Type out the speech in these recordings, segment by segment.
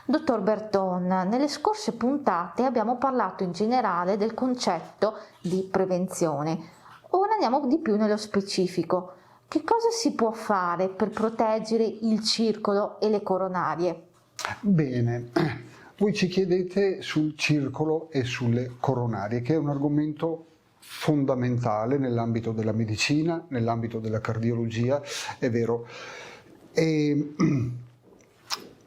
Dottor Berton, nelle scorse puntate abbiamo parlato in generale del concetto di prevenzione. Ora andiamo di più nello specifico. Che cosa si può fare per proteggere il circolo e le coronarie? Bene, voi ci chiedete sul circolo e sulle coronarie, che è un argomento fondamentale nell'ambito della medicina, nell'ambito della cardiologia, è vero.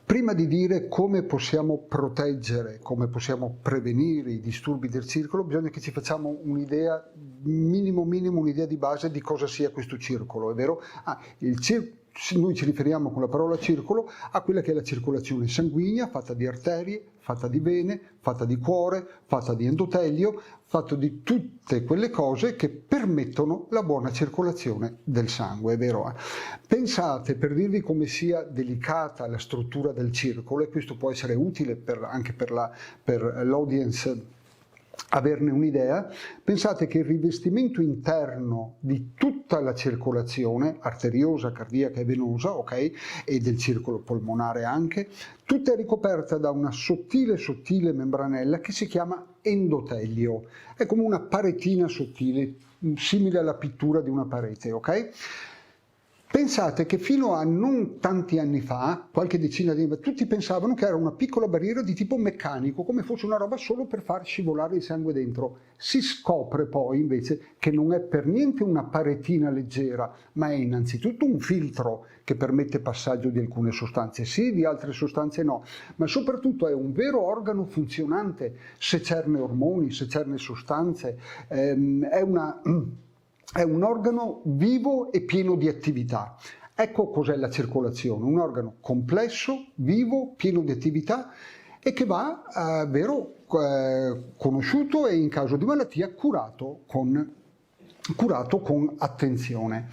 Prima di dire come possiamo proteggere, come possiamo prevenire i disturbi del circolo, bisogna che ci facciamo un'idea, minimo un'idea di base di cosa sia questo circolo, è vero? Noi ci riferiamo con la parola circolo a quella che è la circolazione sanguigna, fatta di arterie, fatta di vene, fatta di cuore, fatta di endotelio, fatto di tutte quelle cose che permettono la buona circolazione del sangue, è vero? Pensate, per dirvi come sia delicata la struttura del circolo, e questo può essere utile anche per l'audience averne un'idea, pensate che il rivestimento interno di tutta la circolazione arteriosa, cardiaca e venosa, ok, e del circolo polmonare anche, tutta è ricoperta da una sottile membranella che si chiama endotelio. È come una paretina sottile, simile alla pittura di una parete, ok? Pensate che fino a non tanti anni fa, qualche decina di anni fa, tutti pensavano che era una piccola barriera di tipo meccanico, come fosse una roba solo per far scivolare il sangue dentro. Si scopre poi invece che non è per niente una paretina leggera, ma è innanzitutto un filtro che permette passaggio di alcune sostanze sì, di altre sostanze no, ma soprattutto è un vero organo funzionante, se cerne ormoni, se cerne sostanze, è un organo vivo e pieno di attività. Ecco cos'è la circolazione, un organo complesso, vivo, pieno di attività e che va, conosciuto e in caso di malattia curato con attenzione.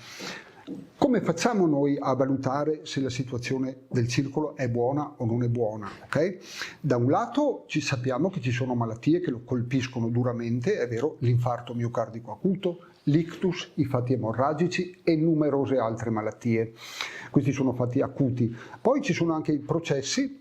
Come facciamo noi a valutare se la situazione del circolo è buona o non è buona? Okay? Da un lato sappiamo che ci sono malattie che lo colpiscono duramente, è vero, l'infarto miocardico acuto, l'ictus, i fatti emorragici e numerose altre malattie. Questi sono fatti acuti. Poi ci sono anche i processi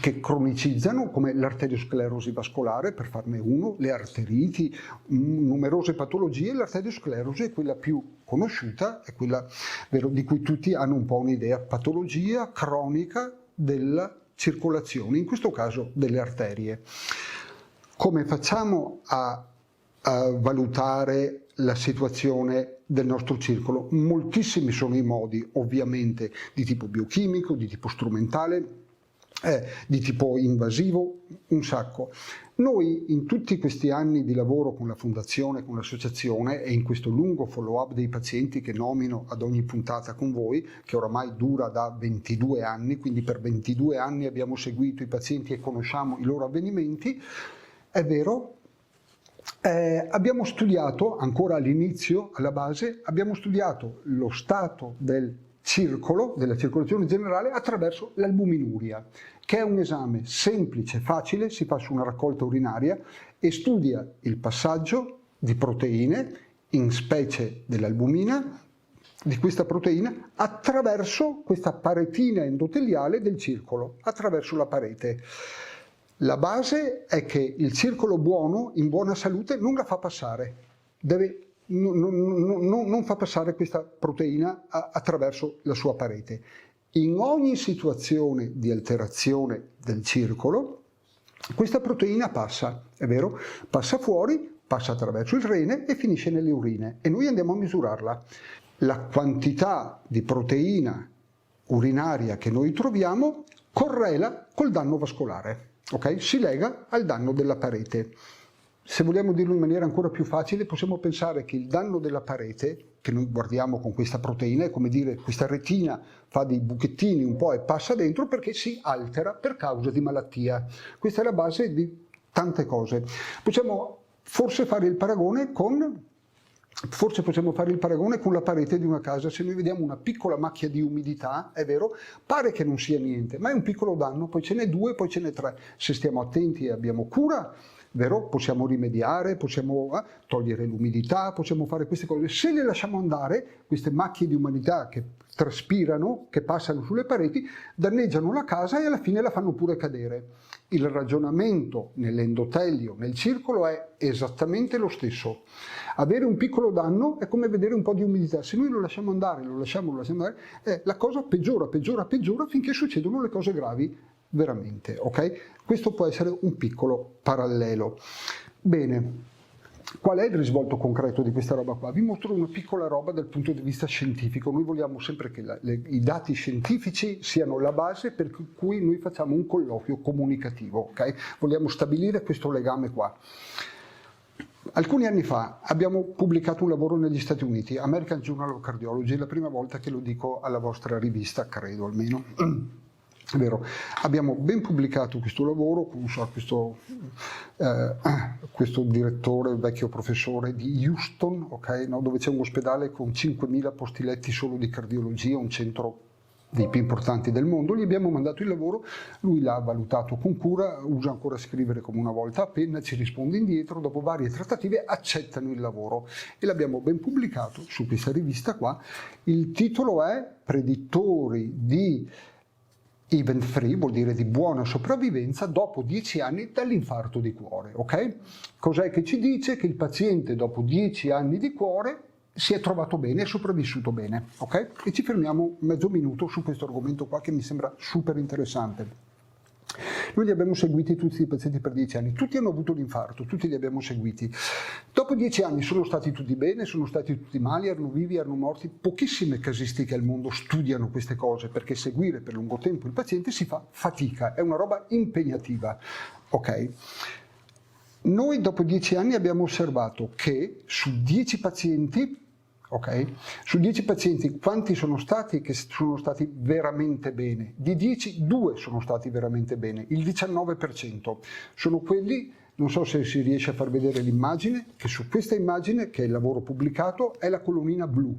che cronicizzano, come l'arteriosclerosi vascolare, per farne uno, le arteriti, numerose patologie. L'arteriosclerosi è quella più conosciuta, è quella di cui tutti hanno un po' un'idea, patologia cronica della circolazione, in questo caso delle arterie. Come facciamo a valutare la situazione del nostro circolo? Moltissimi sono i modi, ovviamente, di tipo biochimico, di tipo strumentale, di tipo invasivo, un sacco. Noi in tutti questi anni di lavoro con la Fondazione, con l'associazione e in questo lungo follow-up dei pazienti che nomino ad ogni puntata con voi, che oramai dura da 22 anni, quindi per 22 anni abbiamo seguito i pazienti e conosciamo i loro avvenimenti, è vero, abbiamo studiato, ancora all'inizio, alla base, abbiamo studiato lo stato del circolo, della circolazione generale, attraverso l'albuminuria, che è un esame semplice, facile, si fa su una raccolta urinaria e studia il passaggio di proteine, in specie dell'albumina, di questa proteina, attraverso questa paretina endoteliale del circolo, attraverso la parete. La base è che il circolo buono, in buona salute, non la fa passare, non fa passare questa proteina attraverso la sua parete. In ogni situazione di alterazione del circolo, questa proteina passa, è vero? Passa fuori, passa attraverso il rene e finisce nelle urine e noi andiamo a misurarla. La quantità di proteina urinaria che noi troviamo correla col danno vascolare, ok? Si lega al danno della parete. Se vogliamo dirlo in maniera ancora più facile, possiamo pensare che il danno della parete, che noi guardiamo con questa proteina, è come dire questa retina fa dei buchettini un po' e passa dentro perché si altera per causa di malattia. Questa è la base di tante cose. Possiamo forse fare il paragone con la parete di una casa. Se noi vediamo una piccola macchia di umidità, è vero, pare che non sia niente, ma è un piccolo danno, poi ce n'è due, poi ce n'è tre. Se stiamo attenti e abbiamo cura, vero? Possiamo rimediare, possiamo togliere l'umidità, possiamo fare queste cose. Se le lasciamo andare, queste macchie di umidità che traspirano, che passano sulle pareti, danneggiano la casa e alla fine la fanno pure cadere. Il ragionamento nell'endotelio, nel circolo, è esattamente lo stesso. Avere un piccolo danno è come vedere un po' di umidità. Se noi lo lasciamo andare, lo lasciamo andare, la cosa peggiora finché succedono le cose gravi veramente. Okay? Questo può essere un piccolo parallelo. Bene. Qual è il risvolto concreto di questa roba qua? Vi mostro una piccola roba dal punto di vista scientifico. Noi vogliamo sempre che i dati scientifici siano la base per cui noi facciamo un colloquio comunicativo. Okay? Vogliamo stabilire questo legame qua. Alcuni anni fa abbiamo pubblicato un lavoro negli Stati Uniti, American Journal of Cardiology, è la prima volta che lo dico alla vostra rivista, credo almeno. È vero, abbiamo ben pubblicato questo lavoro con questo direttore, vecchio professore di Houston, okay, no, dove c'è un ospedale con 5.000 posti letti solo di cardiologia, un centro dei più importanti del mondo. Gli abbiamo mandato il lavoro, lui l'ha valutato con cura, usa ancora scrivere come una volta a penna, ci risponde indietro, dopo varie trattative accettano il lavoro e l'abbiamo ben pubblicato su questa rivista qua. Il titolo è Predittori di event free, vuol dire di buona sopravvivenza dopo 10 anni dall'infarto di cuore. Okay? Cos'è che ci dice? Che il paziente dopo 10 anni di cuore si è trovato bene, è sopravvissuto bene. Okay? E ci fermiamo mezzo minuto su questo argomento qua che mi sembra super interessante. Noi li abbiamo seguiti tutti i pazienti per 10 anni, tutti hanno avuto l'infarto, tutti li abbiamo seguiti. Dopo 10 anni sono stati tutti bene, sono stati tutti mali, erano vivi, erano morti. Pochissime casistiche al mondo studiano queste cose perché seguire per lungo tempo il paziente si fa fatica, è una roba impegnativa. Ok? Noi dopo 10 anni abbiamo osservato che su 10 pazienti, okay, su 10 pazienti quanti sono stati che sono stati veramente bene? Di 10, 2 sono stati veramente bene, il 19% sono quelli, non so se si riesce a far vedere l'immagine, che su questa immagine, che è il lavoro pubblicato, è la colonnina blu.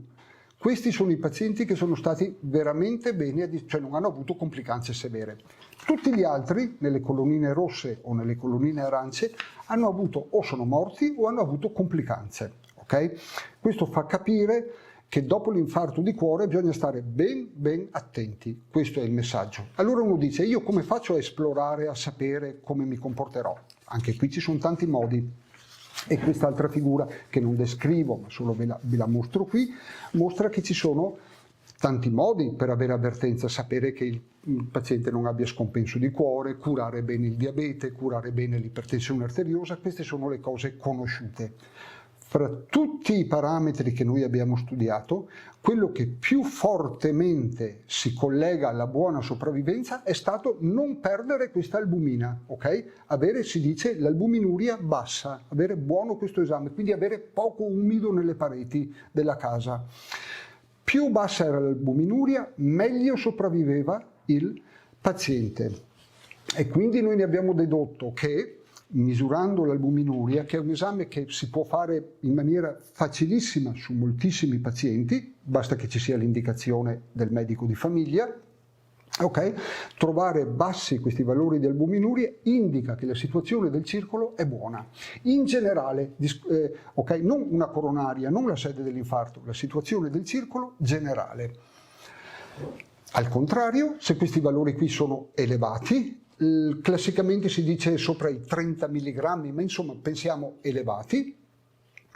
Questi sono i pazienti che sono stati veramente bene, cioè non hanno avuto complicanze severe. Tutti gli altri, nelle colonnine rosse o nelle colonnine arance, hanno avuto o sono morti o hanno avuto complicanze. Okay? Questo fa capire che dopo l'infarto di cuore bisogna stare ben attenti. Questo è il messaggio. Allora uno dice, io come faccio a esplorare, a sapere come mi comporterò? Anche qui ci sono tanti modi. E quest'altra figura che non descrivo, ma solo ve la mostro qui, mostra che ci sono tanti modi per avere avvertenza, sapere che il paziente non abbia scompenso di cuore, curare bene il diabete, curare bene l'ipertensione arteriosa, queste sono le cose conosciute. Fra tutti i parametri che noi abbiamo studiato, quello che più fortemente si collega alla buona sopravvivenza è stato non perdere questa albumina, ok? Avere, si dice, l'albuminuria bassa, avere buono questo esame, quindi avere poco umido nelle pareti della casa. Più bassa era l'albuminuria, meglio sopravviveva il paziente. E quindi noi ne abbiamo dedotto che misurando l'albuminuria, che è un esame che si può fare in maniera facilissima su moltissimi pazienti, basta che ci sia l'indicazione del medico di famiglia, okay? Trovare bassi questi valori di albuminuria indica che la situazione del circolo è buona. In generale, okay? Non una coronaria, non la sede dell'infarto, la situazione del circolo generale. Al contrario, se questi valori qui sono elevati, classicamente si dice sopra i 30 mg, ma insomma pensiamo elevati,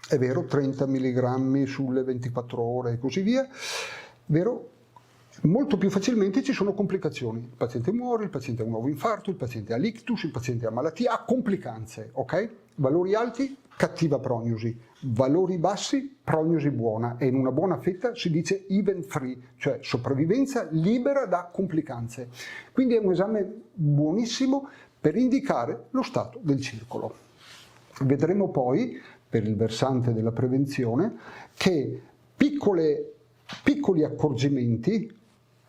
è vero, 30 mg sulle 24 ore e così via, vero? Molto più facilmente ci sono complicazioni, il paziente muore, il paziente ha un nuovo infarto, il paziente ha l'ictus, il paziente ha malattia, ha complicanze, ok? Valori alti, cattiva prognosi, valori bassi, prognosi buona, e in una buona fetta si dice event free, cioè sopravvivenza libera da complicanze. Quindi è un esame buonissimo per indicare lo stato del circolo. Vedremo poi, per il versante della prevenzione, che piccoli accorgimenti,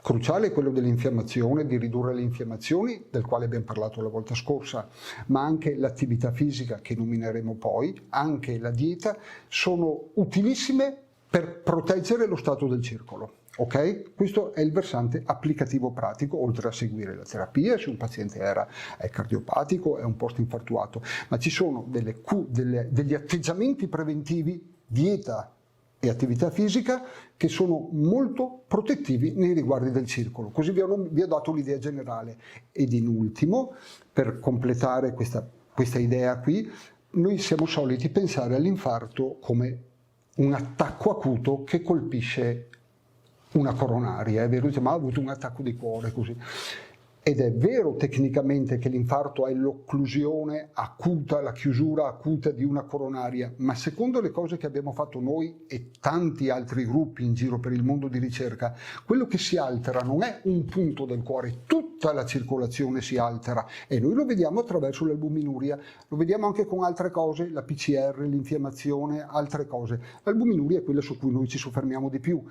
cruciale è quello dell'infiammazione, di ridurre le infiammazioni, del quale abbiamo parlato la volta scorsa, ma anche l'attività fisica, che nomineremo poi, anche la dieta, sono utilissime per proteggere lo stato del circolo. Ok? Questo è il versante applicativo pratico, oltre a seguire la terapia, se un paziente è cardiopatico, è un post-infartuato, ma ci sono degli atteggiamenti preventivi, dieta e attività fisica, che sono molto protettivi nei riguardi del circolo. Così vi ho dato l'idea generale. Ed in ultimo, per completare questa idea qui, noi siamo soliti pensare all'infarto come un attacco acuto che colpisce una coronaria, è vero, ma ha avuto un attacco di cuore così. Ed è vero tecnicamente che l'infarto è l'occlusione acuta, la chiusura acuta di una coronaria, ma secondo le cose che abbiamo fatto noi e tanti altri gruppi in giro per il mondo di ricerca, quello che si altera non è un punto del cuore, tutta la circolazione si altera, e noi lo vediamo attraverso l'albuminuria, lo vediamo anche con altre cose, la PCR, l'infiammazione, altre cose. L'albuminuria è quella su cui noi ci soffermiamo di più.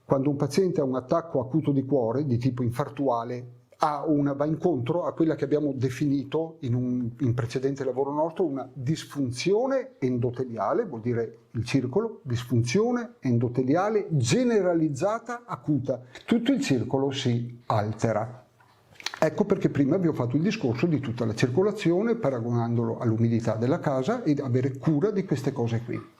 Quando un paziente ha un attacco acuto di cuore di tipo infartuale, va incontro a quella che abbiamo definito in precedente lavoro nostro una disfunzione endoteliale, vuol dire il circolo, disfunzione endoteliale generalizzata acuta. Tutto il circolo si altera. Ecco perché prima vi ho fatto il discorso di tutta la circolazione, paragonandolo all'umidità della casa, ed avere cura di queste cose qui.